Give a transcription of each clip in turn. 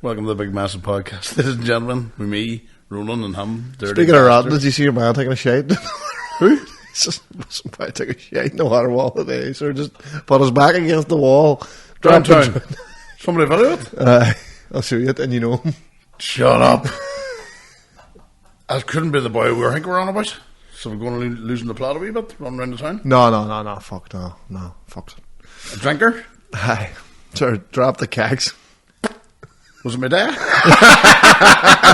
Welcome to the Big Massive Podcast, ladies and gentlemen. With me, Roland, and him. Speaking of rat, did you see your man taking a shite? Who? He's just some guy taking a shite in the water wall today. So just put his back against the wall. Downtown. Somebody video it? I'll show you it, and you know him. Shut up. That couldn't be the boy we think we're on about. So we're going to losing the plot a wee bit, running around the town. No. Fuck no. Fuck it. A drinker? Aye. Sir, drop the kegs. Was it my dad?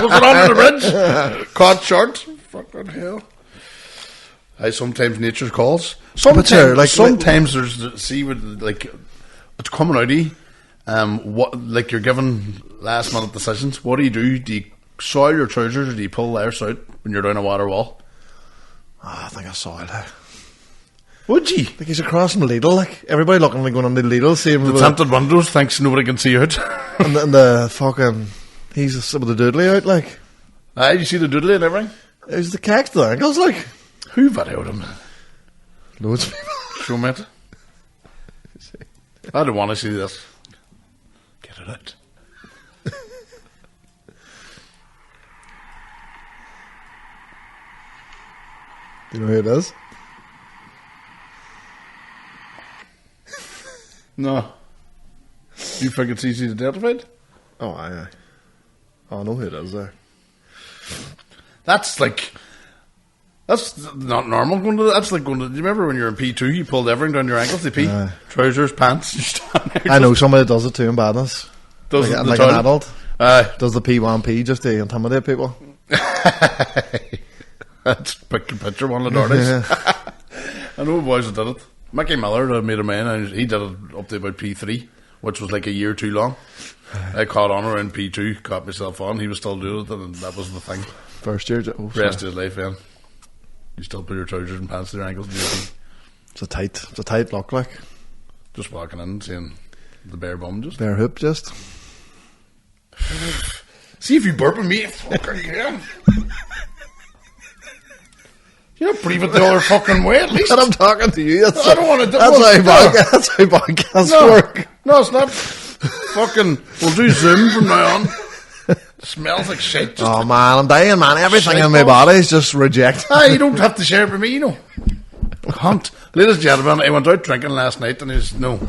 Was it on the bridge? Caught short? Fucking hell. Aye, sometimes nature calls. Sometimes there's, see, with, like, it's coming out of you. What, like, you're given last minute decisions. What do? Do you soil your trousers or do you pull theirs out when you're down a water wall? I think I saw it. Would you? Like he's across from the Lidl, like everybody looking like going on the Lidl, seeing the tinted windows, thinks nobody can see out. and the fucking he's with the doodly out, like. Aye, you see the doodly and everything. It was the cacks to the ankles, like. Who videoed him? Loads of people. Show me it. I don't want to see this. Get it out. Do you know who it is? No. You think it's easy to identify? Oh, aye. Oh, I know who it is there. That's not normal. That's like going to. Do you remember when you're in P2, you pulled everything down your ankles? They pee, trousers, pants. You stand there. I know somebody does it too in badness. Does like an adult. Does the P1P just to intimidate people? That's pick a picture one of the dirties. I know boys that did it. Mickey Miller made a man, and he did it up to about P3, which was like a year too long. I caught on around P2, caught myself on. He was still doing it, and that was the thing. First year, rest of his life, man. You still put your trousers and pants to your ankles. It's a tight look, like. Just walking in, seeing the bare bum, just bare hoop, just. See if you burp at me, fucker, yeah. You're not breathing the other fucking way, at least. And I'm talking to you. I don't want to do That's how podcasts work. No, it's not. Fucking, we'll do Zoom from now on. Smells like shit. Oh, man, I'm dying, man. Everything in my body is just reject. You don't have to share it with me, you know. Hunt. Ladies and gentlemen, I went out drinking last night and he's, huffing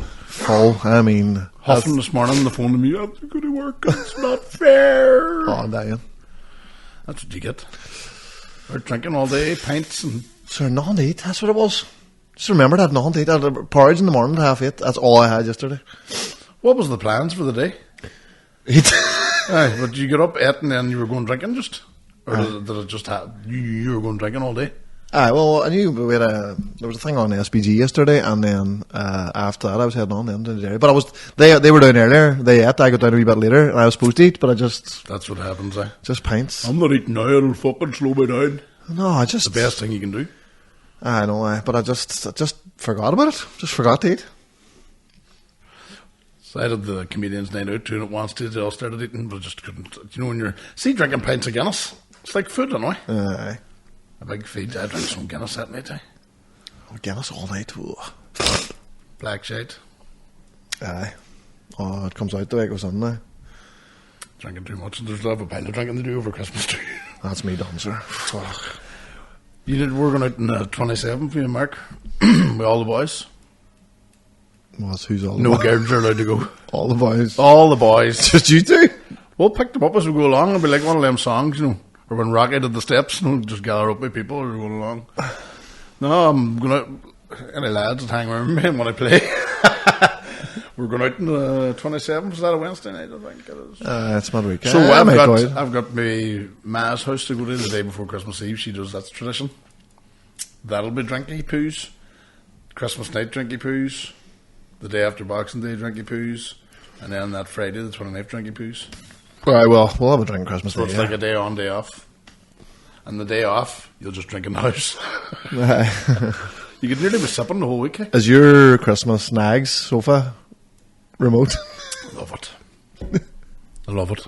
this morning on the phone to me. I'm going to work. It's not fair. Oh, I'm dying. That's what you get. We're drinking all day, pints and... Sir, nothing to eat, that's what it was. Just remember that, nothing to eat. I had porridge in the morning at 8:30. That's all I had yesterday. What was the plans for the day? Eat. Aye, but you got up, ate, and then you were going drinking just? Or did it just happen? You were going drinking all day? Aye, well, I knew there was a thing on SPG yesterday, and then after that I was heading on then to the dairy. But they were down earlier, they ate, I got down a wee bit later, and I was supposed to eat, but I just... That's what happens, eh? Just pints. I'm not eating now, it'll fucking slow me down. No, I just... The best thing you can do. I know, but I just forgot about it. Just forgot to eat. So I did the comedians' night out, doing it once, they all started eating, but I just couldn't... You know, when you're... See, drinking pints of Guinness, it's like food, anyway. Aye. A big feed. I drank some Guinness that night, Guinness all night. Ooh. Black shite. Aye. Oh, it comes out the way it goes in now. Drinking too much, and there's a lot of a pile of drinking to do over Christmas too. That's me done, sir. Fuck. We're going out on the 27th, me and Mark, with all the boys. Who's all the boys? No boys? girls are allowed to go. All the boys. All the boys. Just you two? We'll pick them up as we go along. It'll be like one of them songs, you know. Or when Rocky did the steps, you know, just gather up with people as we're going along. No, I'm going to... Any lads that hang around me when I play. We're going out on the 27th. Is that a Wednesday night, I think it is? It's my weekend. So I've got my ma's house to go to the day before Christmas Eve. She does, that's tradition. That'll be drinky poos. Christmas night drinky poos. The day after Boxing Day drinky poos. And then that Friday, the 29th drinky poos. Right, well, we'll have a drink Christmas Day. So it's like a day on, day off. And the day off, you'll just drink in the house. You could nearly be sipping the whole week. Is your Christmas Snags sofa remote? Love it. I love it.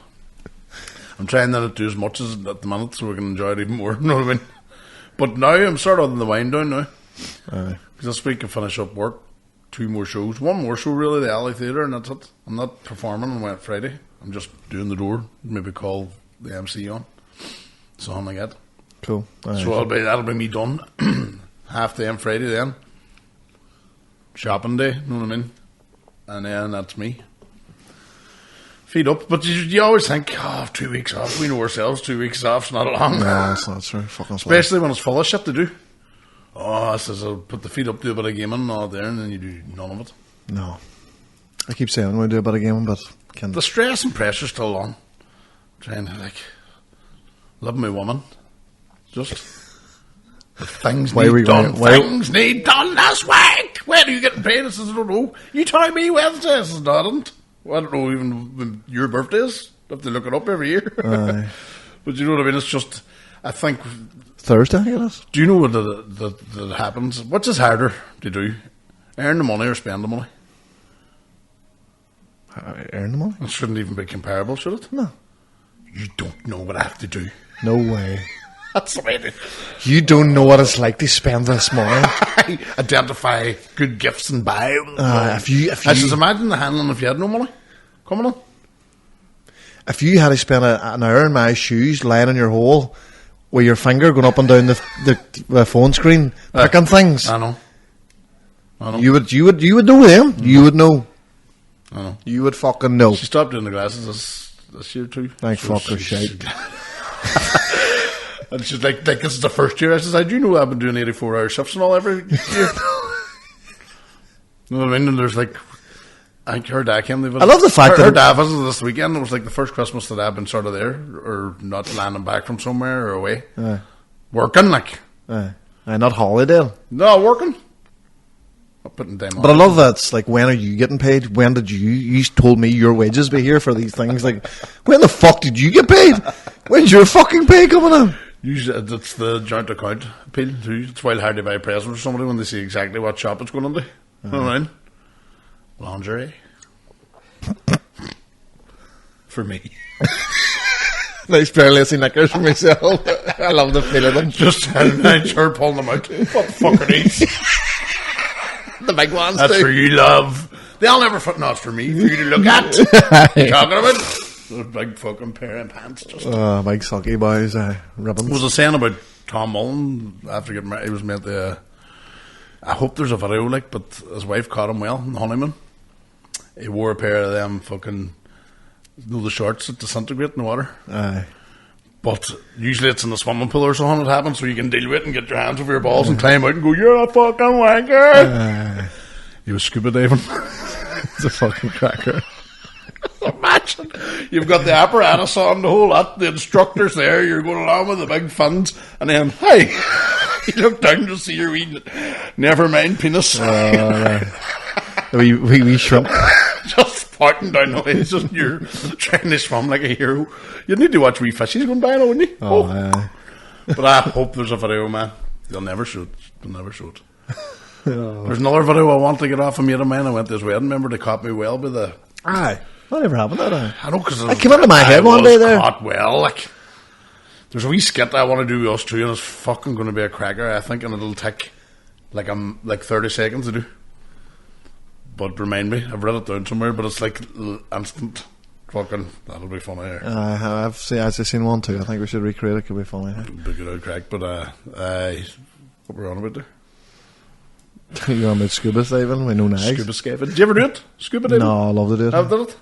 I'm trying not to do as much as at the minute so we can enjoy it even more. You know what I mean? But now I'm sort of on the wind down now. Because this week I finish up work. 2 more shows. 1 more show really, the Alley Theatre, and that's it. I'm not performing on Friday. I'm just doing the door. Maybe call the MC on. Something like that. Cool. Right. So that'll be me done. Half day on Friday then. Shopping day, you know what I mean? And then that's me. Feet up. But you always think, 2 weeks off. We know ourselves, 2 weeks off's not long. No, it's not true. Fucking especially when it's full of shit to do. I says I'll put the feet up, do a bit of gaming and all there, and then you do none of it. No. I keep saying I'm going to do a bit of gaming, but can't. The stress and pressure's still on. Trying to, love my woman. Just things need done. Things need done this week. When are you getting paid? I says, I don't know. You tell me Wednesday. I says, no, I don't. Well, I don't know even when your birthday is. I have to look it up every year. But you know what I mean? It's just, I think... Thursday, I guess. Do you know what that happens? Which is harder to do? Earn the money or spend the money? Earn the money? It shouldn't even be comparable, should it? No. You don't know what I have to do. No way. That's the way it is. You don't know what it's like to spend this money. Identify good gifts and buy them. If you I just imagine the handling if you had no money coming on. If you had to spend an hour in my shoes lying in your hole with your finger going up and down the phone screen picking things. I know. You would know them. You would know. I know. You would fucking know. She stopped doing the glasses this year too. Thank fucking shit. And she's like, this is the first year. I says, I do know I've been doing 84-hour shifts and all every year. You know what I mean? And there's I think her dad came. I love the fact that her dad visited this weekend. It was like the first Christmas that I've been sort of there, or not landing back from somewhere or away. Working, not holiday. No, working. Not putting time on. But I love that. It's like, when are you getting paid? When did you told me your wages be here for these things? Like, when the fuck did you get paid? When's your fucking pay coming in? Usually, it's the joint account appeal too. It's why hard to buy a present for somebody when they see exactly what shop it's going into. You know what I mean? Lingerie. For me. Nice pair of lacy knickers for myself. I love the feel of them. Just I'm sure pulling them out. What the fuck are these? The big ones. That's for you, love. They'll never fit. No, it's for me. For you to look at. You talking about? Those big fucking pair of pants. Just. Big sucky boys. Ribbons. Was I saying about Tom Mullen after getting married? He was meant to. I hope there's a video but his wife caught him well in the honeymoon. He wore a pair of them fucking, the shorts that disintegrate in the water. Aye. But usually it's in the swimming pool or something that happens, so you can deal with it and get your hands over your balls and climb out and go, you're a fucking wanker. He was scuba diving. It's a fucking cracker. Imagine you've got the apparatus on, the whole lot, the instructor's there, you're going along with the big funds, and then, hey, you look down to see your wee, never mind penis. We shrimp. Just farting down the way. It's just you're trying to swim like a hero. You'd need to watch wee fishies going by now, wouldn't you? But I hope there's a video, man. They'll never shoot. They'll never shoot. There's another video I want to get off a mate of mine. I went to his wedding. Remember, they caught me well by the... Aye. What ever happened to that? I know, because it came into my head one day there. Caught well, there's a wee skit I want to do with us two, and it's fucking going to be a cracker, I think, and it'll take like 30 seconds to do. But remind me, I've read it down somewhere, but it's like instant. Fucking, that'll be funny. I've seen one too. I think we should recreate it. Could be funny. It'll be good old crack, but what we're on about there? You're on about scuba diving? We know nags. Scuba diving. Did you ever do it? Scuba diving? No, I love to do it. I've done it.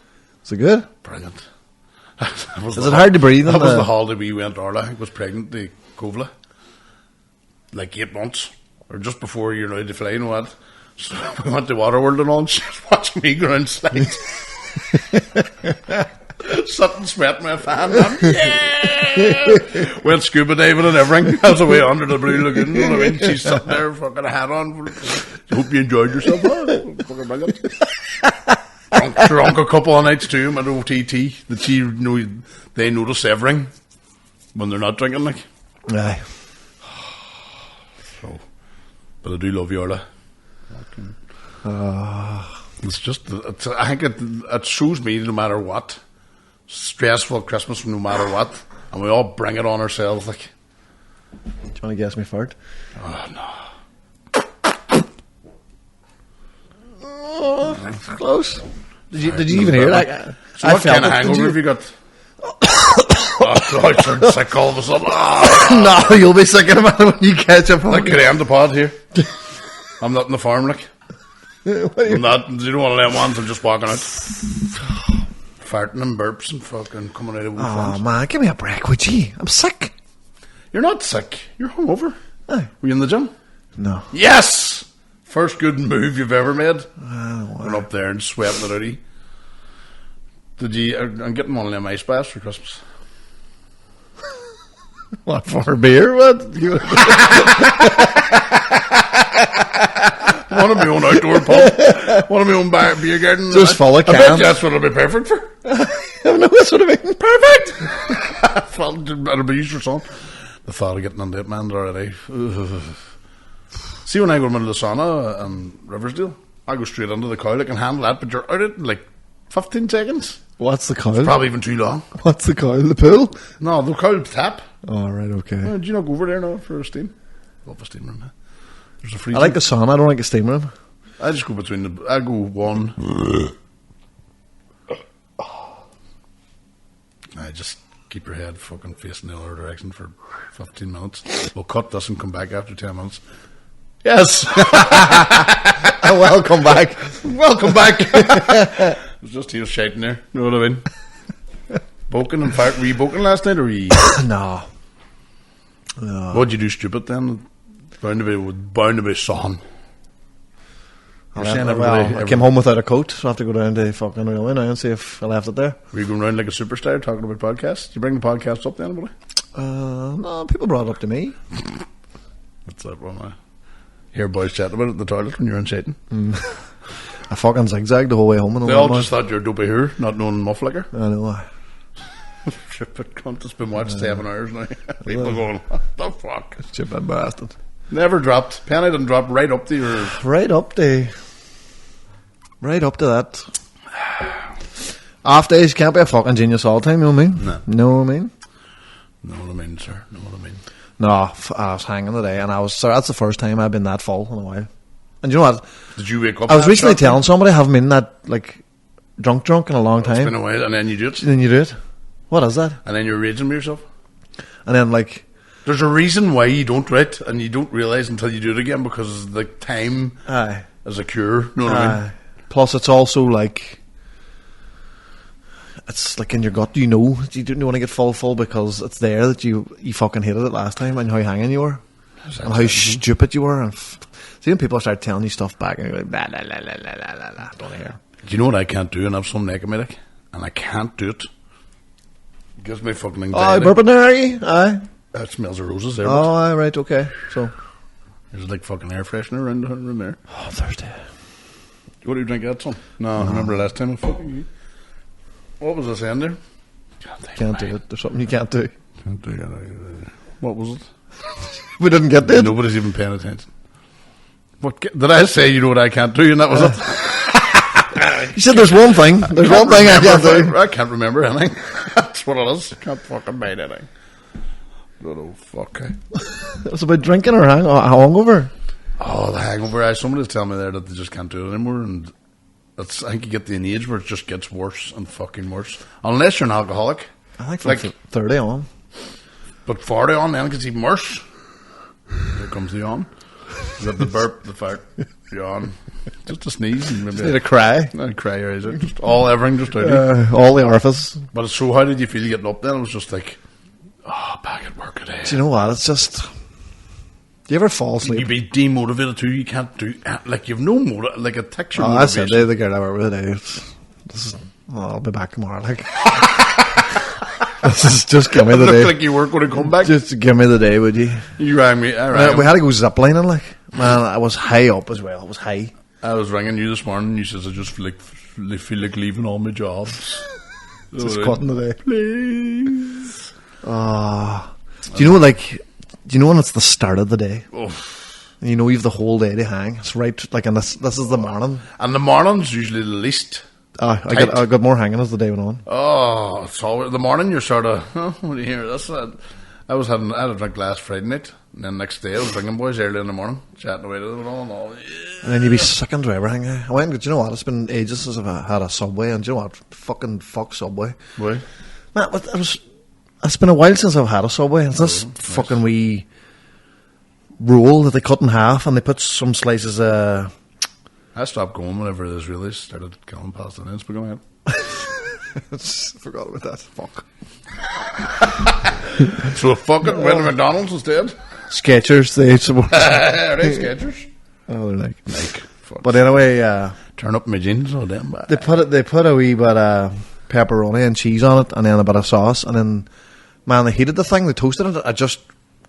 Is it good? Brilliant. Is it hard to breathe? That was the holiday we went. Orla I was pregnant to Kovla, like 8 months, or just before you're allowed to fly. You know what? So we went to Waterworld and all, and she was watching me ground slide. Sitting sweating with a fan. Yeah! Went scuba diving and everything. I was away under the Blue Lagoon. You know what I mean? She's sitting there, fucking a hat on. Hope you enjoyed yourself. Fucking brilliant. Drunk a couple of nights too. At OTT. They notice everything when they're not drinking. Aye. So, but I do love you, Orla. It's just, I think it shows me no matter what, stressful Christmas no matter what, and we all bring it on ourselves. Do you want to guess me fart? Oh no. Oh, close. Did you even hear that? So what kind of hangover have you got? I turned sick all of a sudden. No, you'll be sick in a minute when you catch up. Like, could I end the pod here? I'm not in the farm, like. I'm not. You know one of them ones. I'm just walking out, farting and burps and fucking coming out of. Oh man, give me a break, would you? I'm sick. You're not sick. You're hungover. Aye. Were you in the gym? No. Yes. First good move you've ever made. Went up there and sweating it out of you. Did you? I'm getting one of them ice baths for Christmas. What, for a beer? What? One of my own outdoor pub. One of my own beer garden. Just full of cans. I bet that's what it'll be perfect for. I know that's what I mean. Perfect. Well, it'll be used for something. The thought of getting into it, man, already. See, when I go into the sauna in Riversdale, I go straight into the coil. I can handle that, but you're out it in like 15 seconds. What's the coil? It's probably even too long. What's the coil? The pool? No, the coil tap. Oh, right, okay. Do you not go over there now for a steam? Love a steam room, man. There's a freezer. I like the sauna, I don't like the steam room. I just go between the... I go one... I just keep your head fucking facing the other direction for 15 minutes. We'll cut this and come back after 10 minutes. Yes! Welcome back. Welcome back. It was just here shouting there. You know what I mean? Boking and fire. Were you boking last night or were you... No. What'd you do stupid then? Bound to be sun. I came home without a coat, so I have to go down to fucking railway now and see if I left it there. Were you going around like a superstar talking about podcasts? Did you bring the podcast up to anybody? No, people brought it up to me. What's that one? I hear boys chatting about it in the toilet when you're in shouting. I fucking zigzagged the whole way home. They all just thought you were dopey here, not knowing muff liquor. I know. Stupid cunt. It's been watched 7 hours now. People going, what the fuck? Stupid bastard. Never dropped. Penny didn't drop right up to your... Right up to that. Off days can't be a fucking genius all the time, you know what I mean? No. Know what I mean? Know what I mean, sir. Know what I mean. No, I was hanging today, and that's the first time I've been that full in a while. And you know what? Did you wake up? I was recently telling somebody I haven't been that, like, drunk in a long time. It's been a while, and then you do it. And then you do it. What is that? And then you're raging with yourself. And then, like... There's a reason why you don't do it, and you don't realise until you do it again, because the time is a cure. You know what I mean? Plus, it's also like... It's like in your gut, you know you don't want to get full because it's there that you fucking hated it last time and how hanging you were. And how stupid you were. And see, when people start telling you stuff back and you're like, blah, blah, blah, blah, blah, blah, blah, don't hear. Do you know what I can't do? And I have some neck of me, like, and I can't do it. It gives me fucking anxiety. Oh, burping there, are you? Aye. That smells of roses there. Oh, aye, right, okay. So there's like fucking air freshener around the room there. Oh, Thursday. What do you drink that son? No, I remember last time I fucking... What was I saying there? Can't do it. There's something you can't do. Can't do it. What was it? We didn't get that. Nobody's even paying attention. What did I say? You know what I can't do, and that was it. You said there's one thing. There's one thing I can't do. I can't remember anything. That's what it is. I can't fucking bite anything. Oh fuck! It was about drinking or hangover. Oh, the hangover! Somebody was telling me there that they just can't do it anymore, and that's, I think you get to an age where it just gets worse and fucking worse. Unless you're an alcoholic. I think from 30 on. But 40 on, then it gets even worse. Here comes the yawn. You got the burp, the fart, yawn. Just a sneeze. And maybe just need a cry. Not a cry your eyes out. Just everything just out. All the orifice. But so how did you feel getting up then? It was just like, back at work today. Do you know what? It's just... Do you ever fall asleep? You'd be demotivated too. You can't do... Like, you've no motive. Like, it takes your motivation. I said the girl I work with today. I'll be back tomorrow. Like... just give me the day. Like you weren't going to come back. Just give me the day, would you? You rang me. I rang we had to go ziplining, like. Man, I was high up as well. I was high. I was ringing you this morning. And you says I just feel like leaving all my jobs. Just cutting the day. Please. Do you know, like? Do you know when it's the start of the day? And you know you've the whole day to hang. It's right, like, and this is the morning. And the morning's usually the least. I got more hanging as the day went on. Oh, so the morning you're sort of, what do you hear? I had a drink last Friday night, and then next day I was drinking boys early in the morning, chatting away to them and all. Yeah. And then you'd be sickened to everything. I went, do you know what? It's been ages since I've had a Subway, and do you know what? Fuck Subway. Why? Man, it's been a while since I've had a Subway. It's this fucking wee roll that they cut in half, and they put some slices I stopped going whenever the Israelis started killing Palestinians. But go ahead. Forgot about that. Fuck. So fuck it, went to McDonald's instead. Skechers, they support. Are they Skechers? Oh, they're like. Fuck. But anyway, turn up my jeans, oh damn bad. They put a wee bit of pepperoni and cheese on it, and then a bit of sauce, and then man, they heated the thing. They toasted it. I just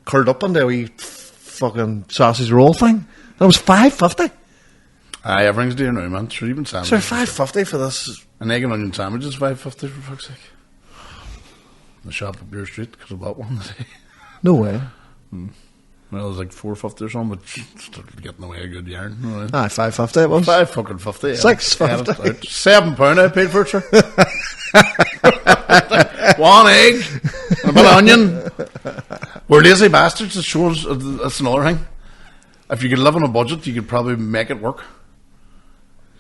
curled up into a wee fucking sausage roll thing. And it was $5.50. Aye, everything's dear now, man. Sure, even sandwiches. So $5.50 for this. An egg and onion sandwich is $5.50 for fuck's sake. The shop up your street because I bought one today. No way. Well, it was like $4.50 or something, but started getting away a good yarn. Right. Aye, $5.50 it was. $5.50. Yeah. $6.50. £7 I paid for it, sir. One egg and a bit of onion. We're lazy bastards. It shows that's another thing. If you could live on a budget, you could probably make it work.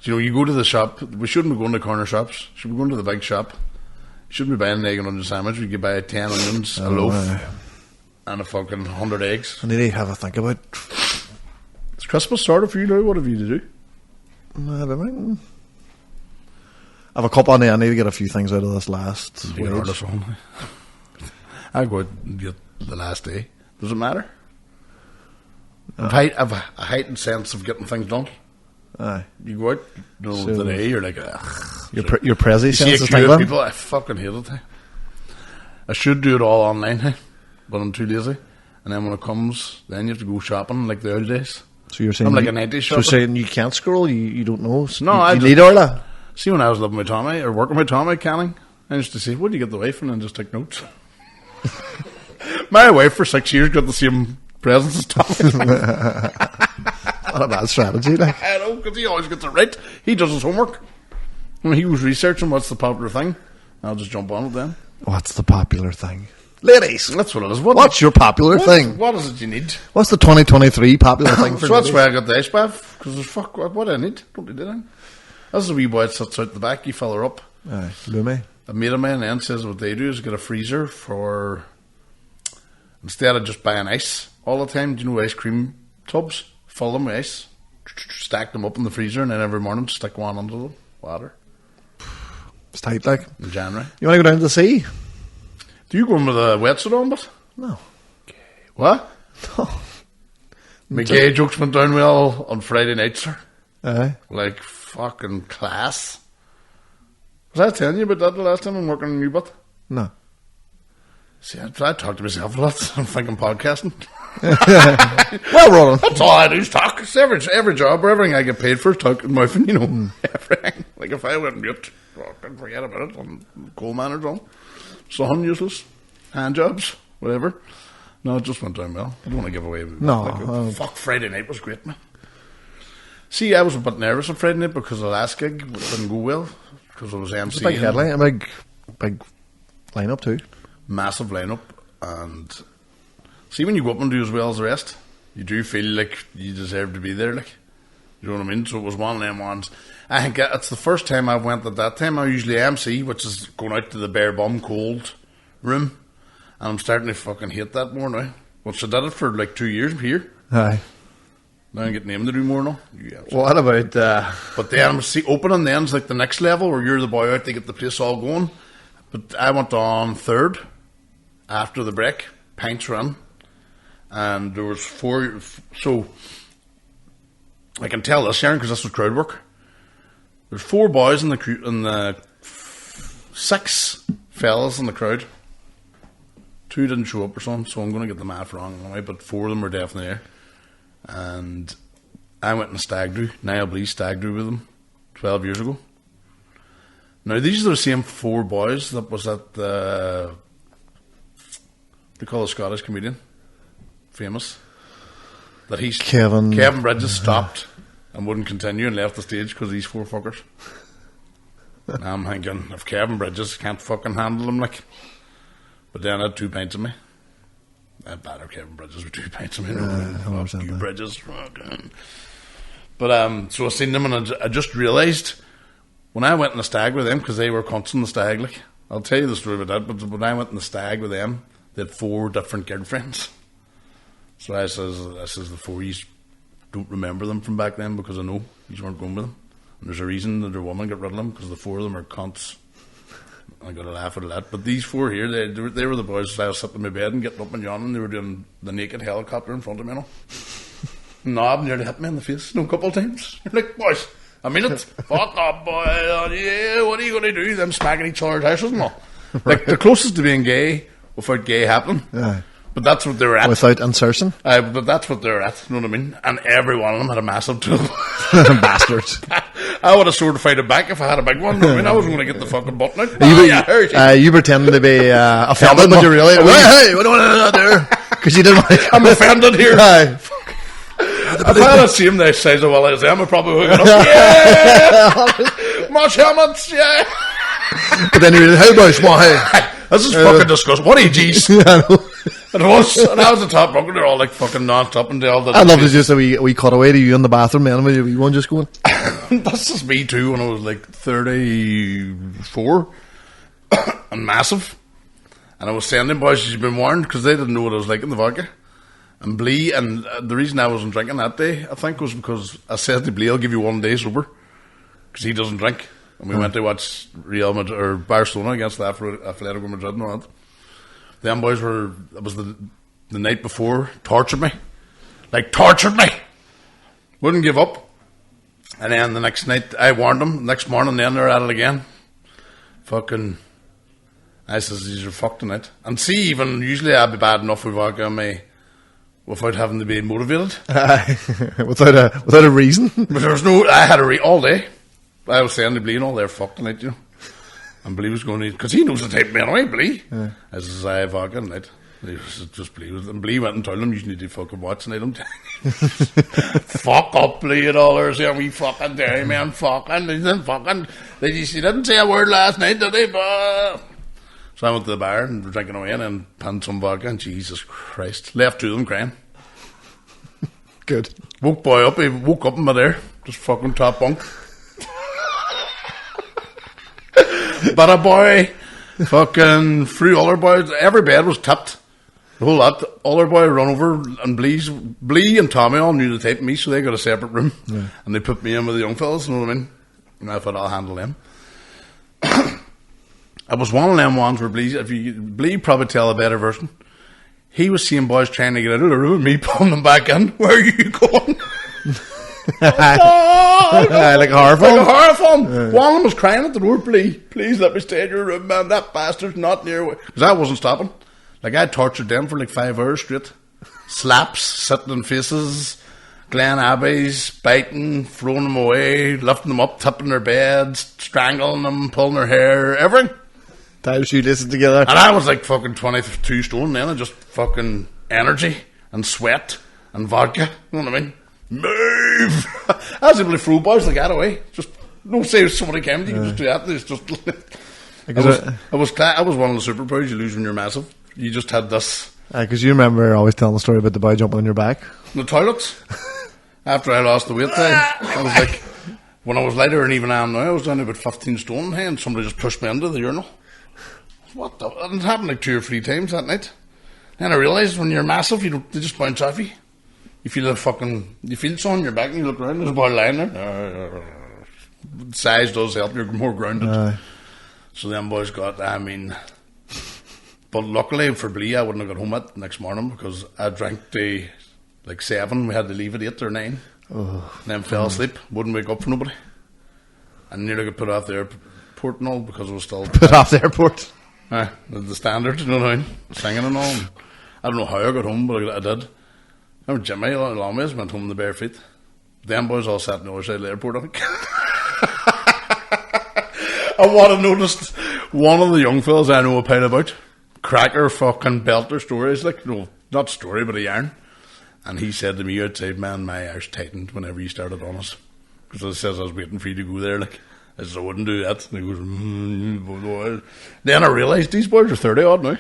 You know, you go to the shop. We shouldn't be going to corner shops. We should be going to the big shop. You shouldn't be buying an egg and onion sandwich. You could buy 10 onions, a loaf, and a fucking 100 eggs. I need to have a think about. It's Christmas started for you now. What have you to do? I have a couple on there. I need to get a few things out of this last week. I'll go out and get the last day. Does it matter? I've a heightened sense of getting things done. Aye. You go out, today, you're like, your prezi sense is tingling. People, I fucking hate it. I should do it all online, but I'm too lazy. And then when it comes, then you have to go shopping like the old days. So you're saying I'm like a 90s shopper. So you're saying you can't scroll? You don't know? No, you need all that? See, when I was living with Tommy, or working with Tommy Canning, I used to say, what do you get the wife? And then just take notes. My wife for 6 years got the same presents as Tommy. Not a bad strategy, like. I know, because he always gets it right. He does his homework. When he was researching what's the popular thing, I'll just jump on it then. What's the popular thing? Ladies! That's what it is. What's your popular thing? What is it you need? What's the 2023 popular thing for So that's ladies? why I got the ice bath, because fuck, what I need. Don't need anything. This is a wee boy that sits out the back, you fill her up. Aye, Lumi. A mate of mine then says what they do is get a freezer for, instead of just buying ice all the time, do you know ice cream tubs? Fill them with ice, stack them up in the freezer, and then every morning stick one under the water. It's tight, like. In January. You want to go down to the sea? Do you go in with a wetsuit on, but? No. Okay. What? No. My gay jokes went down well on Friday night, sir. Aye. Like fucking class. Was I telling you about that the last time I'm working on you, but? No. See, I talk to myself a lot. I'm thinking podcasting. Well, Roland. That's all I do is talk. It's every job or everything I get paid for is talking mouthing, you know. Everything. Like if I went mute, fucking forget about it. I'm coal miner on. Something useless. Hand jobs. Whatever. No, it just went down well. I don't want to give away. No. Fuck, Friday night was great, man. See, I was a bit nervous on Friday night because the last gig didn't go well. Because it was MC. It's a big headline. A big lineup too. Massive lineup. And see, when you go up and do as well as the rest, you do feel like you deserve to be there, like. You know what I mean? So it was one of them ones. I think it's the first time I went at that time. I usually MC, which is going out to the bare bum cold room. And I'm starting to fucking hate that more now. Which I did it for like 2 years here. Aye. Now I'm getting him to do more now. Yeah, what about... But then, see, opening then's like the next level where you're the boy out to get the place all going. But I went on third after the break. Pints run. And there was 4... So... I can tell this, Sharon, because this was crowd work. There's 4 boys in the 6 fellas in the crowd. 2 didn't show up or something, so I'm going to get the math wrong anyway, but 4 of them were definitely there. And I went in a stag do, Niall Blee's stag do with them 12 years ago. Now, these are the same 4 boys that was at the... They call a Scottish comedian. Famous. That Kevin Bridges stopped and wouldn't continue and left the stage because of these 4 fuckers. Now I'm thinking, if Kevin Bridges can't fucking handle them, like. But then I had 2 pints of me. I batter Kevin Bridges with 2 pints. I mean, fuck you, that. Bridges. But so I seen them, and I just realised when I went in the Stag with them, because they were cunts in the Stag. Like, I'll tell you the story about that. But when I went in the Stag with them, they had 4 different girlfriends. So I says the 4 you don't remember them from back then because I know you weren't going with them. And there's a reason that their woman got rid of them, because the 4 of them are cunts. I got to laugh at that. But these 4 here, they were the boys. I was sitting in my bed and getting up and yawning. They were doing the naked helicopter in front of me. You know? Knob nearly hit me in the face a couple of times. You're like, boys, I mean it. Fuck up, boy. Yeah, what are you going to do? Them smacking each other's houses and all. Like, the closest to being gay without gay happening. Yeah. But that's what they were at. Without insertion? But that's what they were at, you know what I mean? And every one of them had a massive tool. Bastards. I would have sword fighted back if I had a big one. You know what I mean, I wasn't going to get the fucking button out. You pretended to be offended, but you really... Hey, what do you want to do there? Because you didn't want to... I'm offended here. If I had seen the size of all as them, I'd probably hook it up. Yeah! Much helmets, yeah! But then you were like, hey boys, what, hey? This is fucking disgusting. What are you, G's? And I was the top bunker. They're all like fucking non-stop and all that. I love just a wee cutaway to you in the bathroom, man. With you one just going. That's just me too. When I was like 34 and massive, and I was saying them boys, you've been warned, because they didn't know what I was like in the vodka. And Blee, and the reason I wasn't drinking that day, I think, was because I said to Blee, I'll give you 1 day sober, because he doesn't drink. And we went to watch Real Madrid or Barcelona against the Atletico Madrid and all that. Them boys were, it was the night before, tortured me. Like, tortured me! Wouldn't give up. And then the next night, I warned them. Next morning, then they're at it again. Fucking, I says, these are fucked tonight. And see, even, usually I'd be bad enough with vodka on me without having to be motivated. without a reason? But there was no, I had a all day. I was saying to Blee, all they're fucked tonight, you know. And Blee was going to, because he knows the type of man away, Blee. Yeah. I says, I have vodka tonight. He was just Blee. And Blee went and told him, you need to fucking watch tonight. I'm telling you. Fuck up, Blee, and all there's there. We fucking dairy man, fucking. He didn't say a word last night, did he? But... So I went to the bar and drinking away and then panned some vodka, and Jesus Christ. Left 2 of them crying. Good. Woke boy up, he woke up in my there. Just fucking top bunk. But a boy, fucking through other boys, every bed was tipped. The whole lot. Other boy run over, and Blee and Tommy all knew the type of me, so they got a separate room. Yeah. And they put me in with the young fellas, you know what I mean? And I thought, I'll handle them. I was one of them ones where Blee probably tell a better version. He was seeing boys trying to get out of the room and me pulling them back in. Where are you going? Oh, no. Like a horror film? Like a horror film. One of them was crying at the door, please let me stay in your room, man. That bastard's not near. Because I wasn't stopping. Like, I tortured them for like 5 hours straight. Slaps, sitting in faces, Glen Abbeys, biting, throwing them away, lifting them up, tipping their beds, strangling them, pulling their hair, everything. Tie shoelaces together. And I was like fucking 22 stone then, and just fucking energy and sweat and vodka. You know what I mean? Move! I was able to throw boys like that away. Just don't say if somebody came, you can just do that. It's just. I was one of the superpowers you lose when you're massive. You just had this. Because you remember always telling the story about the boy jumping on your back. In the toilets. After I lost the weight time, I was like, when I was lighter and even I am now, I was down about 15 stone, and somebody just pushed me into the urinal. What the? It happened like 2 or 3 times that night. Then I realised when you're massive, they just bounce off you. You feel something on your back and you look around, there's a boy lying there. Size does help, you're more grounded. So them boys got, but luckily for Blee, I wouldn't have got home the next morning because I drank to like 7, we had to leave at 8 or 9. And then fell asleep, wouldn't wake up for nobody. And nearly got put off the airport and all because it was still... Put off the airport? The standard, you know what I mean? Singing and all. I don't know how I got home, but I did. I remember Jimmy, a long ways, went home in the bare feet. Them boys all sat on the other side of the airport, I think. I would have noticed one of the young fellas I know a pile about. Cracker fucking belter stories, like, no, not story, but a yarn. And he said to me outside, man, my arse tightened whenever you started on us. Because I says I was waiting for you to go there, like. I said, I wouldn't do that. And he goes, Then I realised these boys are 30 odd now.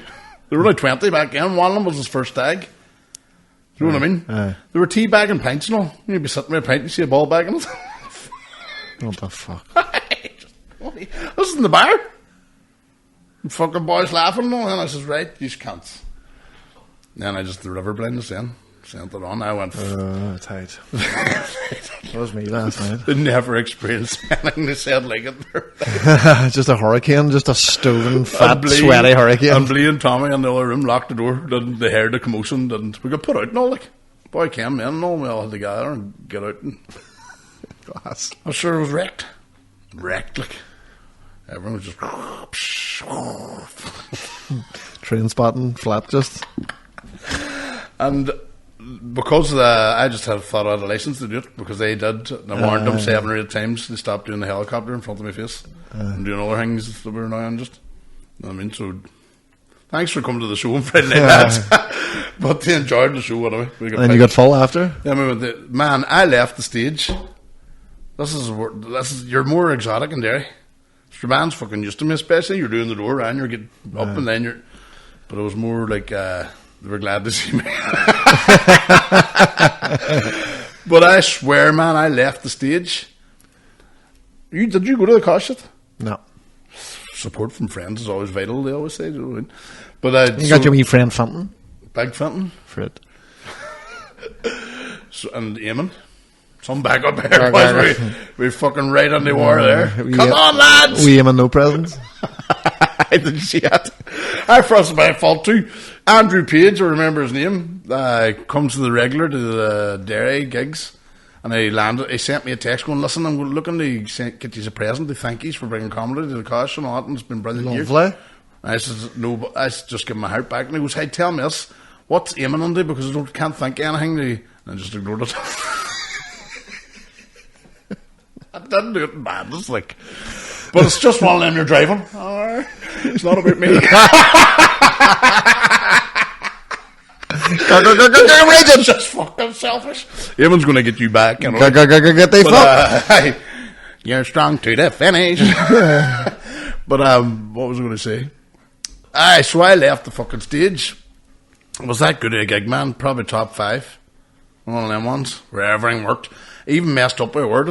There were only 20 back then. One of them was his first stag. Do you know what I mean? They were tea bagging pints and all. You'd be sitting with a pint and you see a ball bag in it. What the fuck? This is in the bar. And fucking boys laughing and all. And I says, right, you can't. Then I just, the river blindness then. Sent it on. I went, tight. That was me last night. Never experienced anything they said like it. Just a hurricane, just a stoven, fat, sweaty hurricane. And Blee and Tommy in the other room locked the door. They heard the commotion. We got put out and all. Like, boy came in and all. We all had to gather and get out. And Glass. I'm sure it was wrecked. Wrecked, like. Everyone was just. Train spotting, flat just. And because I just had thought I had a license to do it, because they did. And I warned them 7 or 8 times. They stopped doing the helicopter in front of my face and doing other things that were now on just. You know what I mean? So, thanks for coming to the show on Friday night, lads. But they enjoyed the show anyway. And you got full after? Yeah, man, I left the stage. This is you're more exotic in Derry. Your band's fucking used to me, especially. You're doing the door and you're getting up and then you're. But it was more like they were glad to see me. But I swear, man, I left the stage. Did you go to the concert? No. Support from friends is always vital, they always say. But you got your wee friend Fenton? Big Fenton? Fred. And Eamon. Some backup here, boys. We fucking right on the war there. Come on, lads! We Eamon no presents. I didn't see that. I frosted my fault too. Andrew Page, I remember his name, comes to the regular to the Derry gigs, and he sent me a text going, listen, I'm looking to get you a present to thank you for bringing comedy to the cause and all that, and it's been brilliant. Lovely. And I said, no, but I just give him my heart back, and he goes, hey, tell me this, what's Eamon on do, because I can't think of anything, and I just ignored it. I didn't do it in madness, like. But it's just one of them you're driving. Oh, it's not about me. It's just fucking selfish. Eamon's going to get you back. You know? Get they fuck. You're strong to the finish. But what was I going to say? So I left the fucking stage. Was that good a gig, man? Probably top 5. One of them ones where everything worked. I even messed up by a word.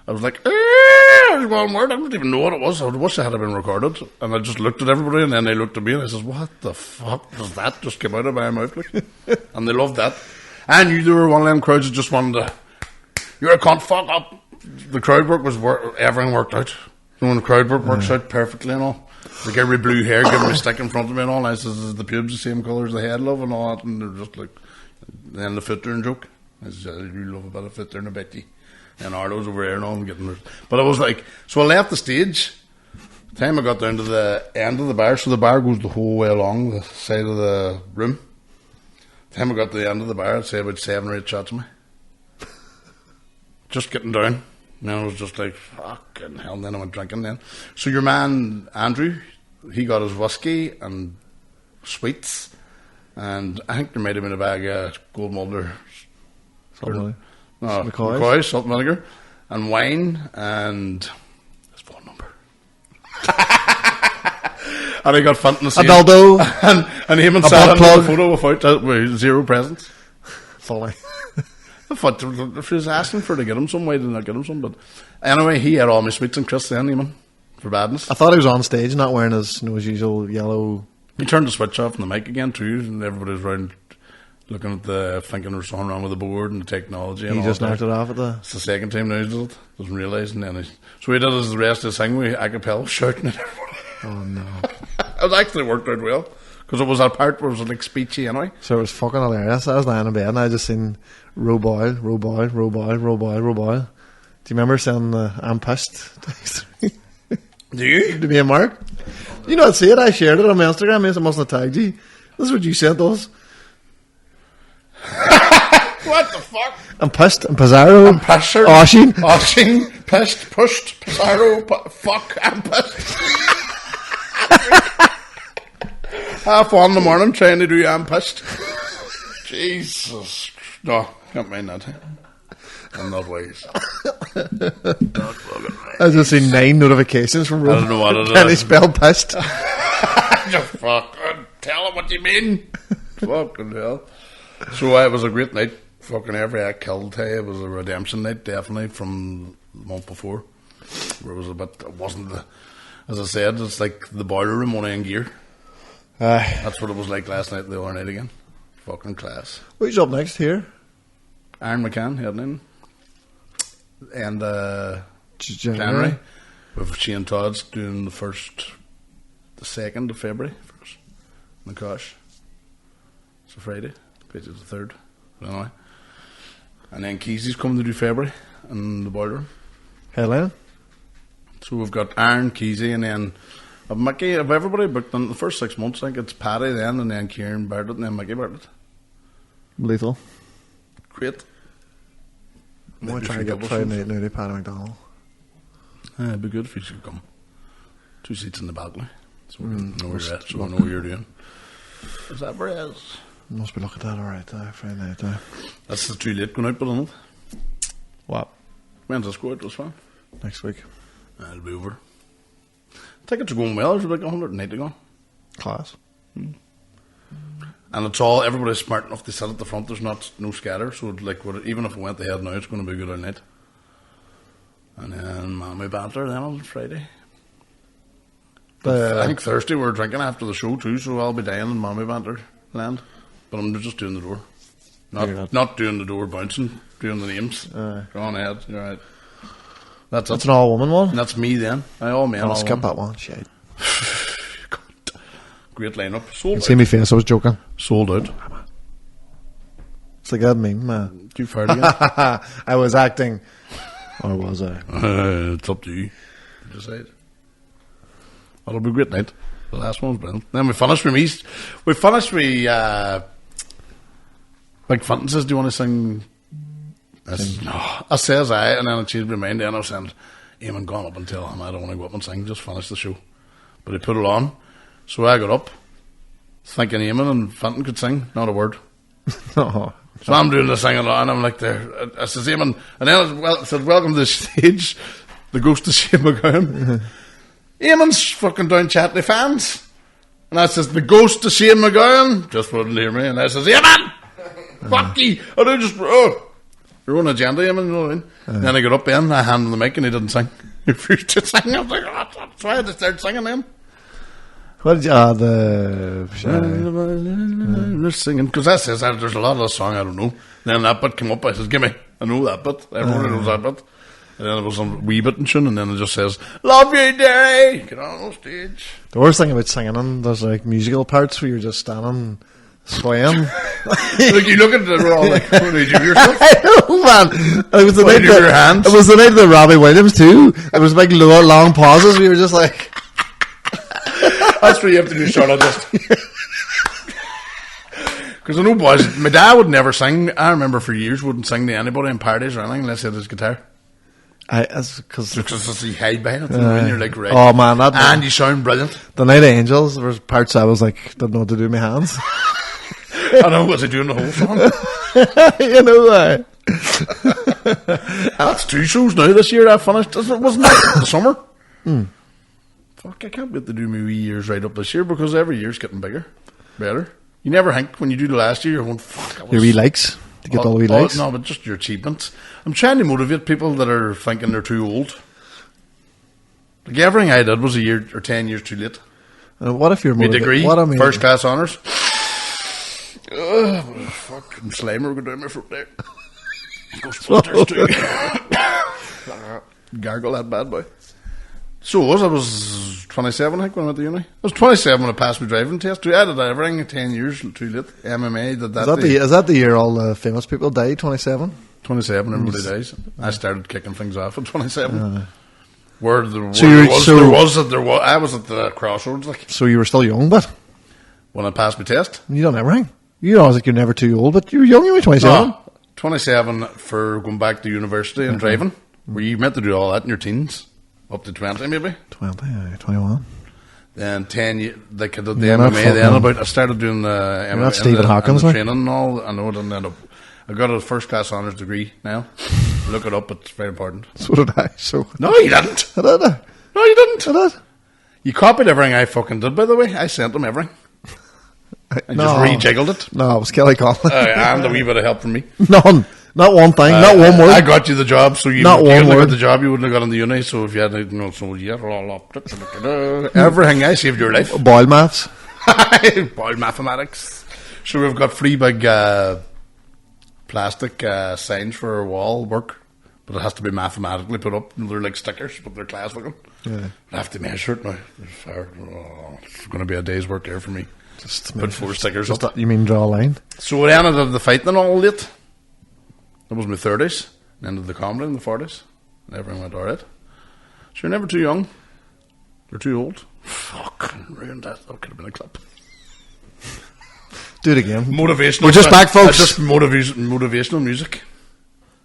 I was like, there's one word. I didn't even know what it was. I wish it had been recorded. And I just looked at everybody, and then they looked at me, and I says, what the fuck does that just come out of my mouth? Like? And they loved that. And you were one of them crowds that just wanted to, you're a cunt, fuck up. The crowd work everything worked out. So when the crowd work works out perfectly and all. Like every blue hair giving me a stick in front of me and all. And I says, is the pubes the same colour as the head, love, and all that. And they're just like, then the foot turn joke. I says, you love a bit of foot turn, I bet you. And Arlo's over there and all, I'm getting. But I was like, so I left the stage. The time I got down to the end of the bar, so the bar goes the whole way along the side of the room. The time I got to the end of the bar, I'd say about 7 or 8 shots of me. Just getting down. And then I was just like, fucking hell. And then I went drinking then. So your man, Andrew, he got his whiskey and sweets. And I think there might have been a bag of Gold Mulder. McCoy's, salt and vinegar, and wine, and his phone number. And I got Fenton to Adaldo, and him and sat in the photo with 0 presents. Fully. I thought if he was asking for to get him some, why didn't I get him some? But anyway, he had all my sweets and Chris then, Eamon, for badness. I thought he was on stage, not wearing his usual yellow. He turned the switch off on the mic again too, and everybody was around. Looking at thinking there's something wrong with the board and the technology. And he just knocked it off at the. It's the second time now he did it. Doesn't realise. And then so he did the rest of the thing with a cappella shouting at everybody. Oh no! It actually worked out well because it was a part where it was like speechy anyway. So it was fucking hilarious. I was lying in bed and I just seen row boil. Do you remember saying I'm pissed? Do you? To me and Mark. You not see it? I shared it on my Instagram. I must have tagged you. This is what you sent us. What the fuck? I'm pissed. I'm Pizarro. I'm pissed. Oshing. Pissed. Pushed. Pizarro. Fuck. I'm pissed. Half 1 in the morning trying to do I'm pissed. Jesus. No, can't mind that. I'm not wise. I just seen 9 notifications from Rome. I don't know what it is. Can he spell pissed? Just fucking Tell him what you mean. Fucking hell. So it was a great night. Fucking every act killed. Hey, it was a redemption night, definitely, from the month before. Where it was a bit, it wasn't the, as I said, it's like the boiler room only in gear. That's what it was like last night, the other night again. Fucking class. Who's up next here? Aaron McCann heading in. And January. With Shane Todd's doing the 2nd of February first. Nakosh. It's a Friday. It's the 3rd. Anyway. And then Kesey's coming to do February in the boiler room. Helen. So we've got Aaron, Kesey, and then Mickey, of everybody booked in the first 6 months. I think it's Paddy then, and then Kieran Bartlett, and then Mickey Bartlett. Lethal. Great. I'm going to try to get Friday night now to Paddy McDonald. It'd be good if you should come. 2 seats in the balcony. So we know where you're at, so we know what you're doing. Is that where it is? Must be looking at that alright there, Friday night there. That's the too late going out, but isn't it? What? When's the score out this one? Next week. It'll be over. Tickets are going well. There's like 180 gone. Class. And it's all, everybody's smart enough to sit at the front. There's no scatter, so it's like, even if we went ahead now, it's going to be a good all night. And then Mammy Banter then on Friday. I think Thursday we're drinking after the show too, so I'll be dying in Mammy Banter land. But I'm just doing the door. Not doing the door bouncing, doing the names. Go on ahead, you're right. That's an all-woman one? And that's me then. All men. I'll skip that one, shit. Great lineup. Sold out. See me face, I was joking. Sold out. It's like that meme, man. Too far again. I was acting. Or was I? It's up to you. You decide. Well, it'll be a great night. The last one's brilliant. Then we finished with East. We finished with Big Fenton says, do you want to sing? I says and then I changed my mind. Then I was saying, Eamon, gone up and tell him I don't want to go up and sing, just finish the show. But he put it on. So I got up, thinking Eamon and Fenton could sing, not a word. Oh. So I'm doing the singing, and I'm like, there. I says, Eamon, and then I said, welcome to the stage, the ghost of Shane McGowan. Eamon's fucking down chatting to fans. And I says, the ghost of Shane McGowan just wouldn't hear me. And I says, Eamon, fuck you. And I just, your own agenda, Eamon, you know what I mean? Then I got up then, I handed him the mic, and he didn't sing. He refused to sing. I was like, so I had to start singing then. What did you, singing, because that says there's a lot of the song I don't know. Then that bit came up, I says, gimme, I know that bit. Everyone knows that bit. And then it was a wee bit in tune, and then it just says, love you, Derry, get on the stage. The worst thing about singing in, there's like musical parts where you're just standing, swaying. Like you look at it, we're all like, what do you do yourself? I know, man. It was the night your hands? It was the night of the Robbie Williams too. It was big long pauses. We were just like, that's what you have to do, Charlotte. Because I know boys, my dad would never sing. I remember for years wouldn't sing to anybody in parties or anything unless he had his guitar. Because you hide behind it, and you're like, right. Oh man, and you sound brilliant. The Night of Angels, there was parts I was like, didn't know what to do with my hands. I know, was he doing the whole song? You know, that's 2 shows now this year I finished. Wasn't that the summer? Fuck, I can't wait to do my wee years right up this year because every year's getting bigger, better. You never think when you do the last year, you're going, fuck. Your wee likes? To get all the wee likes? No, but just your achievements. I'm trying to motivate people that are thinking they're too old. Like everything I did was a year or 10 years too late. What if you're my degree, first class honours. Fucking Slimer going down my throat there. Ghostbusters too. Gargle that bad boy. So I was 27, I think, when I went to uni. I was 27 when I passed my driving test. I did everything 10 years too late. MMA, did that. Is that the year all the famous people died, 27? 27, everybody dies. I started kicking things off at 27. I was at the crossroads. Like. So you were still young, but? When I passed my test. You done everything? You know, I was like, you're never too old, but you were young, you were 27. No, 27 for going back to university and driving. Were you meant to do all that in your teens? Up to 20 maybe? 20, 21. Then 10 years, like the MMA then I started doing the MMA Stephen Hawkins, and the training and all. I know it didn't end up. I got a first class honours degree now. Look it up, it's very important. So did I. So no, you didn't. I did. No, you didn't. I did. You copied everything I fucking did, by the way. I sent them everything. and just rejiggled it. No, it was Kelly Conlon. And a wee bit of help from me. None. Not one thing. Not one word. I got you the job, so you wouldn't have got the job, you wouldn't have got in the uni. So if you had, everything, I saved your life. Boil maths. Boil mathematics. So we've got 3 big plastic signs for our wall work, but it has to be mathematically put up. They're like stickers, but they're class looking. Yeah. I have to measure it now. It's going to be a day's work there for me. Just put 4 stickers up. You mean draw a line? So it ended up the fighting and all late. That was my 30s. Ended the comedy in the 40s. And everything went alright. So you're never too young. You're too old. Fuck. Ruined that. That could have been a clip. Do it again. Motivational. We're just back, folks. Just motivational music.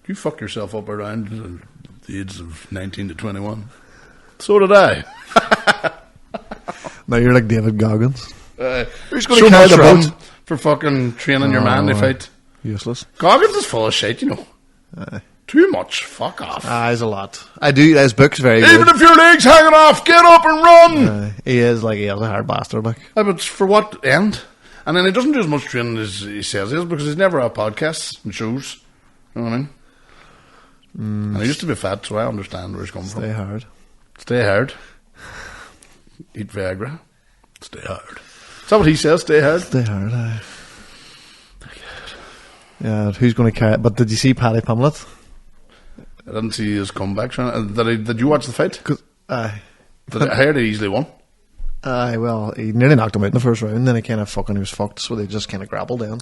You fuck yourself up around the age of 19 to 21. So did I. Now you're like David Goggins. Who's going to carry the boat for fucking training your man to fight? Useless. Goggins is full of shit, you know. Too much. Fuck off. There's a lot. I do. His book's very good. Even if your leg's hanging off, get up and run. He is a hard bastard. Like. But for what end? And then he doesn't do as much training as he says he is, because he's never had podcasts and shows. You know what I mean? And he used to be fat, so I understand where he's coming from. Stay hard. Eat Viagra. Stay hard. Is that what he says? Stay hard? Stay hard, Yeah, who's going to carry it? But did you see Paddy Pimblett? I didn't see his comeback. Did you watch the fight? I heard he easily won. Well, he nearly knocked him out in the first round, then he was fucked, so they just kind of grappled down.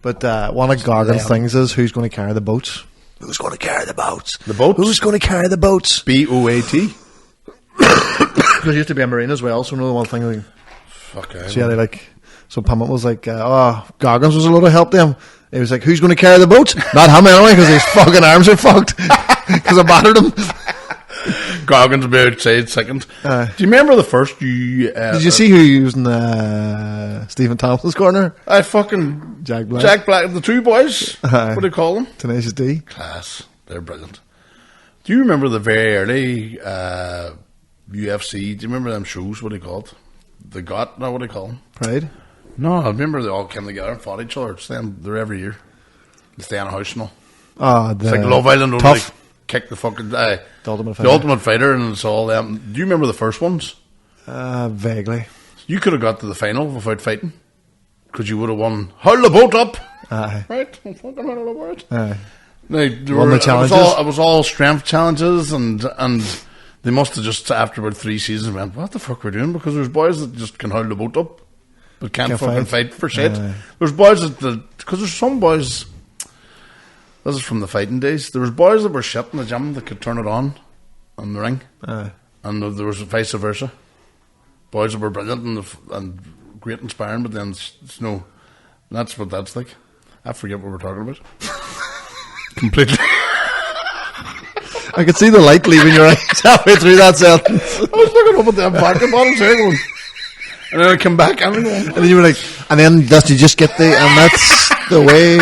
But one of Gargan's things is, who's going to carry the boats? Who's going to carry the boats? The boats? Who's going to carry the boats? BOAT? Because he used to be a Marine as well, so another one thing. Like, fuck yeah. So Pimblett was like, Gargans was a lot of help to him. He was like, who's going to carry the boats? Not him anyway, because his fucking arms are fucked. Because I battered him. Goggins will be outside second. Do you remember the first did you see who used in Stephen Thompson's corner? Jack Black, the 2 boys. What do you call them? Tenacious D. Class. They're brilliant. Do you remember the very early UFC? Do you remember them shows? What are they called? The Got? No, what do they call them? Pride? No, I remember they all came together and fought each other. They're every year. They stay in a house and all. It's like Love Island. Tough. Kick the fucking the ultimate fighter, and it's all them. Do you remember the first ones? Vaguely. You could have got to the final without fighting, because you would have won. Hold the boat up, right? I'm fucking heard about it. Won the challenges. It was all strength challenges, and they must have just after about 3 seasons went, what the fuck we're doing? Because there's boys that just can hold the boat up, but can't fucking fight for shit. There's boys because there's some boys. This is from the fighting days. There was boys that were shit in the gym that could turn it on in the ring. And there was vice versa. Boys that were brilliant and great and sparring, but then no. That's what that's like. I forget what we're talking about. Completely. I could see the light leaving your eyes halfway through that sentence. I was looking up at the back of bottom going. And then I come back and then you were like, and then you just get and that's the way.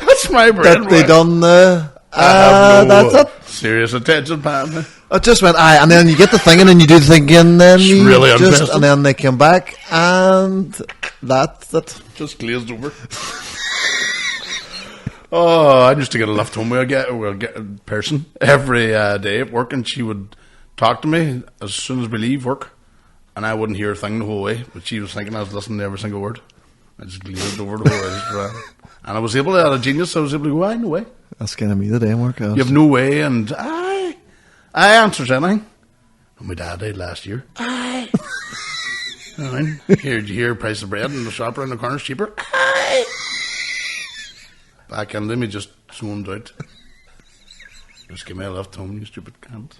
That's my brain. That they done that's it. Serious attention, Pam. It just went, and then you get the thing, and then you do the thing again, then it's you really and then they come back, and that's it. Just glazed over. I used to get a lift home with a person every day at work, and she would talk to me as soon as we leave work, and I wouldn't hear a thing the whole way, but she was thinking I was listening to every single word. I just glazed over the whole way. And I was able to, out of genius, I was able to go, no way. That's kind of me today, Mark. You have no way, and I answers anything. And my dad died last year. I mean, here, did you hear price of bread in the shop around the corner is cheaper? Back in, let me just zoned out. Just give me a lift home, you stupid cunt.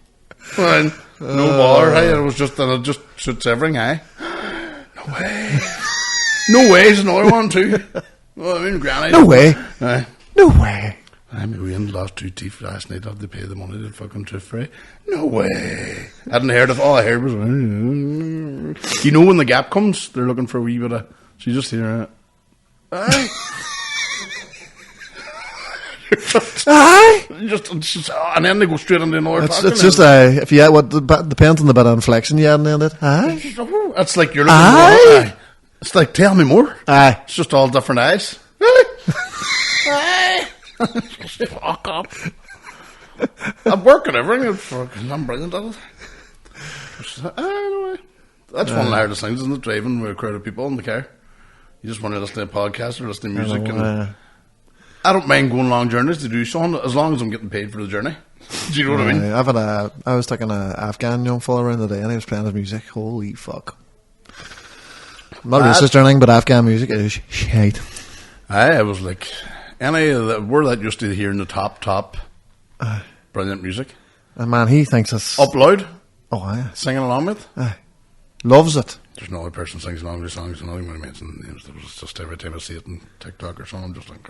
Well, no bother, hey, it just suits everything, hey. No way. No way is another one too. Well, I mean, granny. No way. No way. I mean, we lost 2 teeth last night. I had to pay the money to fucking tooth fairy. No way. I hadn't heard of. All I heard was, you know, when the gap comes, they're looking for a wee bit of. So you just hear it. And then they go straight into another. It's just if you depends on the bit of inflection you had in it. That's like you're looking. It's like, tell me more. Aye. It's just all different eyes. Really? Aye. Fuck up. I'm working everything. I'm brilliant at it. Anyway, that's one of the hardest things, isn't it? Driving with a crowd of people in the car. You just want to listen to a podcast or listen to music. I don't mind going long journeys to do so, as long as I'm getting paid for the journey. Do you know what I mean? I was taking an Afghan young fella around the day and he was playing his music. Holy fuck. I'm not racist or anything, but Afghan music is shite. I was like, any of the, we're that used to hearing the top brilliant music. And man, he thinks it's... Up loud. Oh, yeah. Singing along with. Loves it. There's no other person sings along with songs, and I don't mention names. It was just every time I see it on TikTok or something, I'm just like...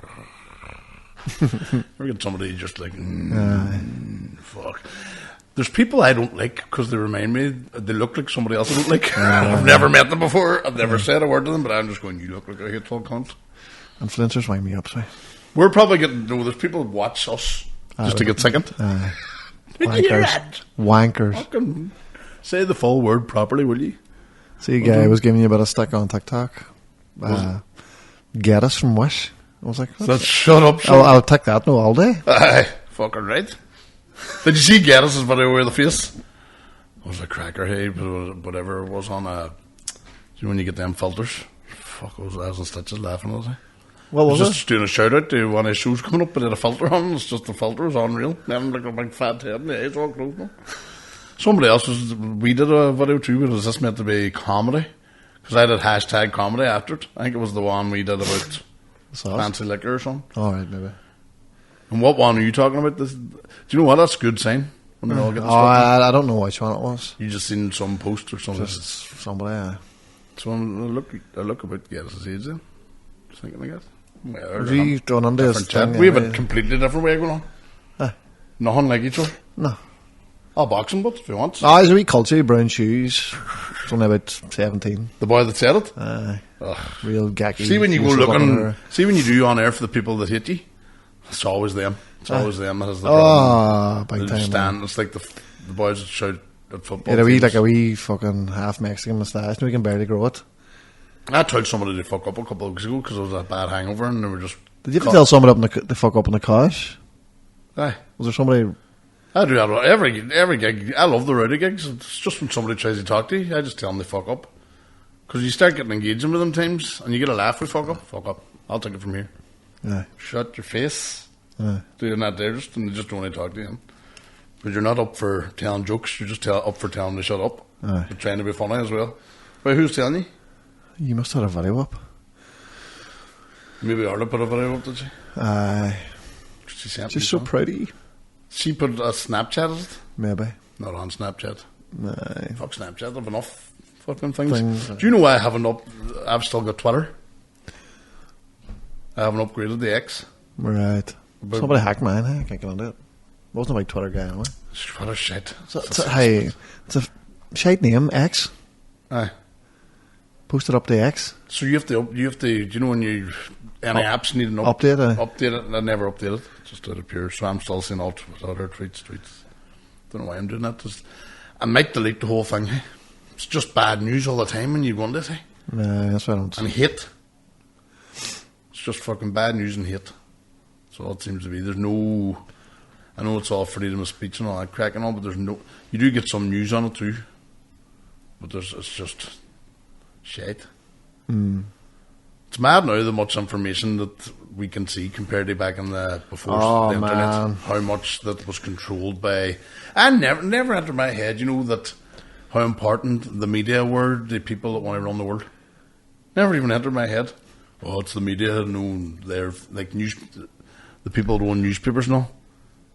Or get somebody just like, fuck. There's people I don't like because they remind me, they look like somebody else I don't like. I've never met them before. I've never said a word to them, but I'm just going, you look like a hateful cunt. Influencers wind me up, so. We're probably getting, there's people who watch us just to get sickened. Wankers. Fucking say the full word properly, will you? See, a guy was giving you a bit of stick on TikTok. Get us from Wish. I was like, shut up. I'll take that no all day. Aye, fucking right. Did you see Gaddis' video where the face? It was a cracker, hey, whatever it was on a. Do you know when you get them filters? Fuck, I was in stitches laughing at it. What was it? Just doing a shout out to one of his shoes coming up, but it had a filter on. It's just the filter was unreal. Then like a big fat head and the eyes all closed. No? Somebody else we did a video too, but was this meant to be comedy? Because I did hashtag comedy after it. I think it was the one we did about fancy liquor or something. Alright, maybe. And what one are you talking about? Do you know what? That's a good sign. When they're all getting I don't know which one it was. You just seen some post or something? Just somebody, So I look about Gaddis' age then. Just thinking like that. Well, have you done under this thing? We have a completely different way going on. Nothing like each other. No. I'll box him, but if you want. He's a wee culture, brown shoes. He's only about 17. The boy that said it? Real gacky. See when you go looking, see when you do on air for the people that hate you, it's always them. It's always them that has the problem. Big time. Stand, it's like the boys that shout at football. Yeah, a wee fucking half Mexican moustache, and we can barely grow it. I told somebody to fuck up a couple of weeks ago because it was a bad hangover and they were just... Did you ever tell somebody to fuck up in the couch? Aye. Was there somebody... I do every gig. I love the rowdy gigs. It's just when somebody tries to talk to you, I just tell them they fuck up. Because you start getting engaging with them times and you get a laugh with fuck up. I'll take it from here. Aye. Shut your face. Doing that there just, and they just don't want to talk to you. Because you're not up for telling jokes, you're just up for telling them to shut up. You're trying to be funny as well. Wait, who's telling you? You must have had a video up. Maybe Arla put a video up, did she? Aye. She's so pretty. She put a Snapchat, is it? Maybe. Not on Snapchat. Aye. Fuck Snapchat, I have enough fucking things. Do you know why I haven't I've still got Twitter. I haven't upgraded the X. Right. Somebody hacked mine, I can't get onto it. Wasn't a big Twitter guy anyway. Twitter shit. It's a shite name, X. Aye. Posted up the X. So you have to, do you know when any apps need an update it? I never update it. Just out of pure. So I'm still seeing all other tweets. Don't know why I'm doing that. I might delete the whole thing. Hey? It's just bad news all the time when you want it. Hey? Nah, that's what I don't. And hate. It's just fucking bad news and hate. That's all it seems to be. There's no... I know it's all freedom of speech and all that crack and all, but there's no... You do get some news on it too. But it's just... shite. It's mad now the much information that we can see compared to back in before the internet. Man. How much that was controlled by... I never entered my head, that how important the media were, the people that want to run the world. Never even entered my head. Oh, it's the media. No, they're like the people that own newspapers and all.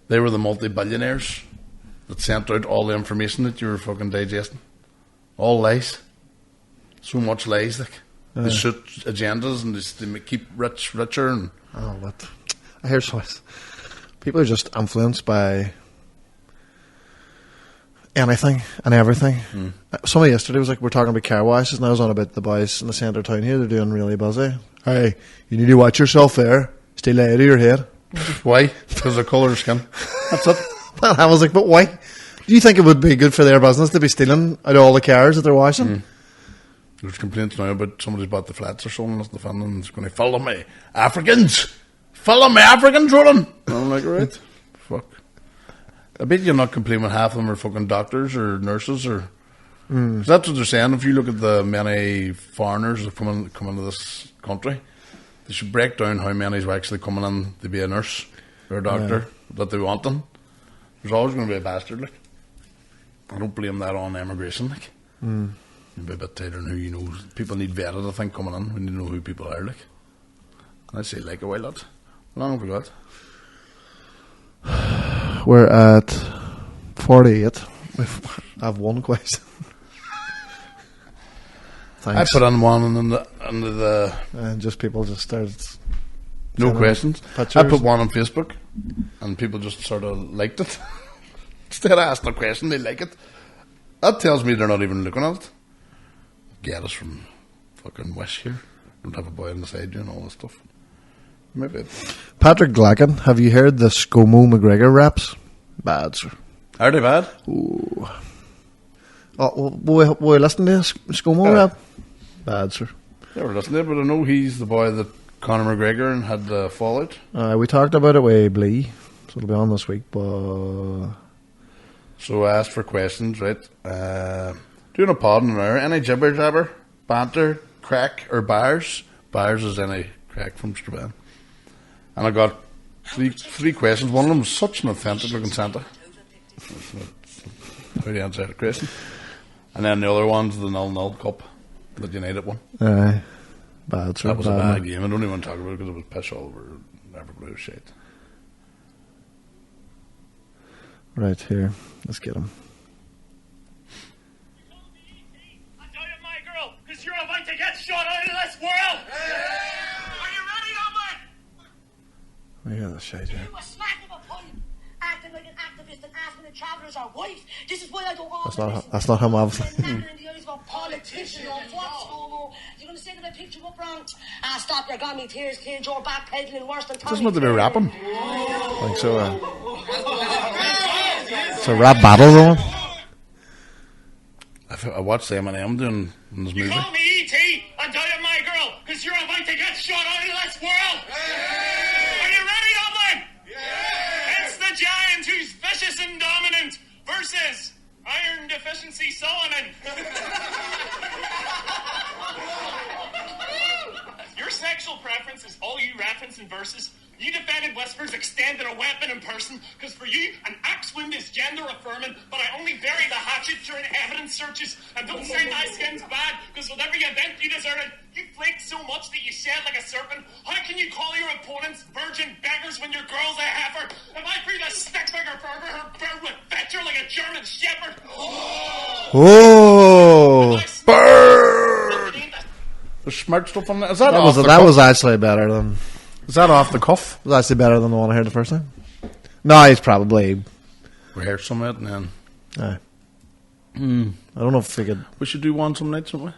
They were the multi-billionaires that sent out all the information that you were fucking digesting. All lies. So much lies, like. They shoot agendas and they keep richer and... Oh, what? I hear so much. People are just influenced by anything and everything. Somebody yesterday was like, we're talking about car washes, and I was on about the boys in the centre of town here. They're doing really busy. Hey, you need to watch yourself there. Stay light out of your head. Why? Because of colour of skin. That's it. I was like, but why? Do you think it would be good for their business to be stealing out of all the cars that they're washing? There's complaints now about somebody's bought the flats or something. That's the fan and it's going to follow me Africans. Follow me Africans, Roland. And I'm like, right, fuck. I bet you're not complaining when half of them are fucking doctors or nurses or. Cause that's what they're saying. If you look at the many foreigners that come into this country, they should break down how many are actually coming in to be a nurse or a doctor that they want them. There's always going to be a bastard, like. I don't blame that on immigration, like. You'd be a bit tighter on who you know. People need vetted, I think, coming in. We need to know who people are, like. And I say, like a while, lad. How long have we got? We're at 48. I have one question. Thanks. I put on one under the and people just started. No questions. Pictures. I put one on Facebook, and people just sort of liked it. Instead of asking a question, they like it. That tells me they're not even looking at it. Get us from fucking Wish here. Don't have a boy on the side doing all this stuff. Maybe. Patrick Glacken, have you heard the ScoMo McGregor raps? Bad, sir. Are they bad? Ooh. Oh, boy, listen to this ScoMo rap? Bad, sir. Never listened to it, but I know he's the boy that Conor McGregor and had the fallout. We talked about it with Blee, so it'll be on this week, but... So I asked for questions, right? Doing a pod in an hour. Any jibber jabber, banter, crack, or bars? Bars is any crack from Strabane. And I got three questions. One of them was such an authentic looking Santa. How do you answer that question? And then the other one's the 0-0 cup, the United one. Bad, sir. That was a bad game. I don't even want to talk about it because it was piss all over. Everybody was shit. Right here. Let's get him. I tell you, my girl, because you're about to get shot out of this world. Are you ready, Owen? We got the shite here. You were smacking my point, acting like an activist and asking the travellers our wife. This is why I don't want That's not him, obviously. in the eyes of a politician or what's homo. You're going to say that I picked you up wrong? Stop your gummy tears, kid. You're backpedaling worse than Tommy. Doesn't have to be rapping. I think so. It's a rap battle, though. I watched Eminem doing this You movie. call me E.T. and tell you, my girl, because you're about to get shot out of this world. Are you ready, Dublin? It's the giant who's vicious and dominant versus iron deficiency Solomon. Your sexual preference is all you reference in verses. You defended Whisper's extended a weapon in person because for you, an axe wound is gender affirming, but I only bury the hatchet during evidence searches. And don't say my skin's bad because with every event you deserted, you flaked so much that you shed like a serpent. How can you call your opponents virgin beggars when your girl's a heifer? If I breathe a stick figure further, her bird would fetch her like a German shepherd. Oh! Bird! There's smart stuff on that. Is that off the That cuff? was actually better than... Is that off the cuff? It was actually better than the one I heard the first time. No, he's probably... Rehearse some of it and then... I don't know if we could... We should do one some night, shouldn't we?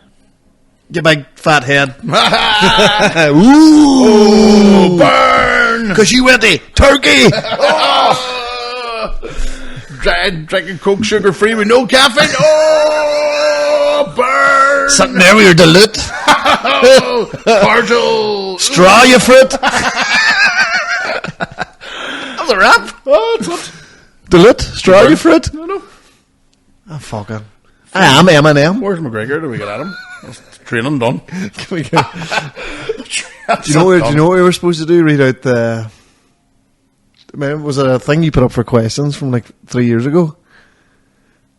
Your big fat head. Ooh! Burn! Because you went to Turkey! Drinking Coke sugar free with no caffeine. Oh! Burn! Something there with your dilute. Oh, cordial. Straw your fruit. That was a rap. Oh, it's what? Dilute. Straw your fruit. No. Oh, fuck it. I am Eminem. Where's McGregor? Do we get at him? That's training done. Can we go? Do you know what we were supposed to do? Read out the... Man, was it a thing you put up for questions from like 3 years ago?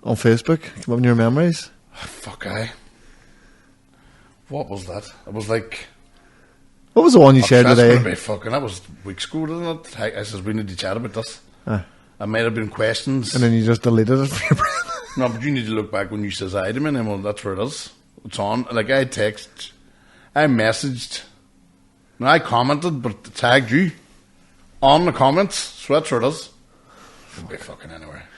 On Facebook? Come up in your memories? Fuck, what was that? It was like... What was the one you shared that's today? gonna be fucking... That was weeks ago, wasn't it? I says, we need to chat about this. Ah. It might have been questions. And then you just deleted it from your brain. No, but you need to look back when you says hi to me, and then, well, that's where it is. It's on. Like, I messaged... No, I commented, but tagged you on the comments, so that's where it is. Could be fucking anywhere.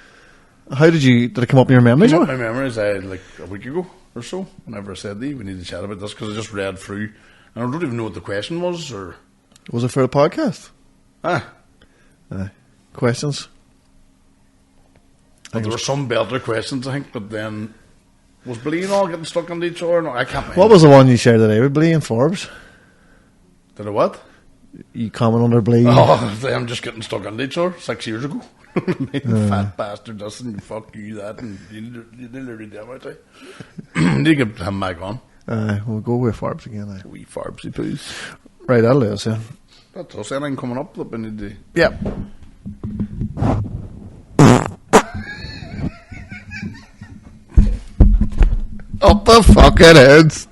How did it come up in your memories? My memories, I had like a week ago or so, whenever I said, we need to chat about this, because I just read through, and I don't even know what the question was, or... Was it for a podcast? Questions? There were some better questions, I think, but then Was Blee all getting stuck on each other? No, I can't remember. What was the one you shared today with Blee and Forbes? Did I what? You comment under Blee? Oh, I'm just getting stuck on each other 6 years ago. Fat bastard doesn't fuck you that, and you literally damn it. You get him back on. We'll go with Forbes again. Wee Farbsy poos. Right, that'll do us, yeah. That's us. Anything coming up that we need to. Yep. Up the fucking heads.